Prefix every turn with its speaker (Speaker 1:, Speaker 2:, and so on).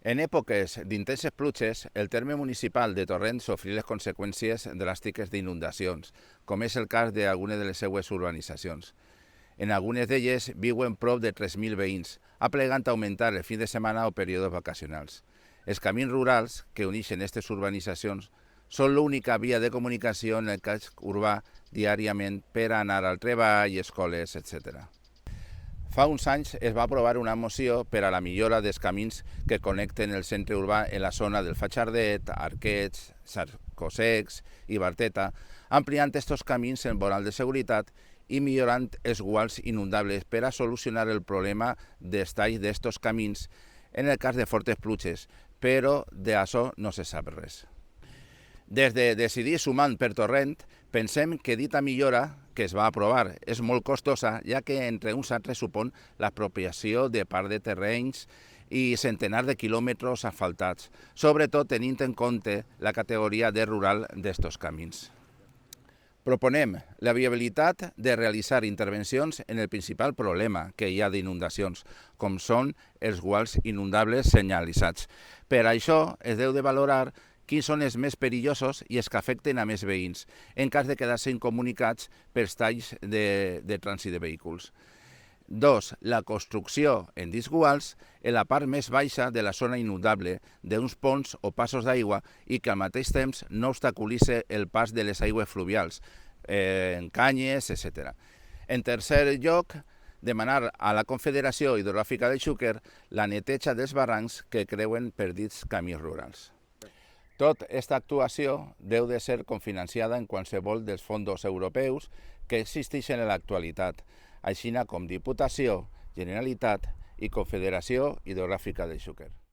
Speaker 1: En èpoques d'intenses pluges, el terme municipal de Torrent sofrí les conseqüències dràstiques d'inundacions, com és el cas d'algunes de les seues urbanitzacions. En algunes d'elles viuen prop de 3.000 veïns, aplegant a augmentar el fin de setmana o períodes vacacionals. Els camins rurals que uneixen aquestes urbanitzacions són l'única via de comunicació en el casc urbà diàriament per anar al treball, escoles, etc. Fa uns anys es va aprovar una moció per a la millora dels camins que connecten el centre urbà en la zona del Fatxardet, Arquets, Sarcosecs i Barteta, ampliant aquests camins en voral de seguretat i millorant els guals inundables per a solucionar el problema d'estall d'aquests camins en el cas de fortes pluges, però d'això no se sap res. Des de decidir sumant per Torrent, pensem que dita millora que es va aprovar és molt costosa, ja que entre uns altres supon l'apropiació de part de terrenys i centenars de quilòmetres asfaltats, sobretot tenint en compte la categoria de rural d'estos camins. Proponem la viabilitat de realitzar intervencions en el principal problema que hi ha d'inundacions, com són els guals inundables senyalitzats. Per això es deu de valorar quins són els més perillosos i els que afecten a més veïns, en cas de quedar-se incomunicats pels talls de trànsit de vehicles. 2. La construcció en disguals en la part més baixa de la zona inundable d'uns ponts o passos d'aigua i que al mateix temps no obstaculitzi el pas de les aigües fluvials, en canyes, etc. En tercer lloc, demanar a la Confederació Hidrogràfica del Xúquer la neteja dels barrancs que creuen per dits camins rurals. Tota aquesta actuació deu de ser cofinanciada en qualsevol dels fons europeus que existeixen en l'actualitat, així com Diputació, Generalitat i Confederació Hidrogràfica del Xúquer.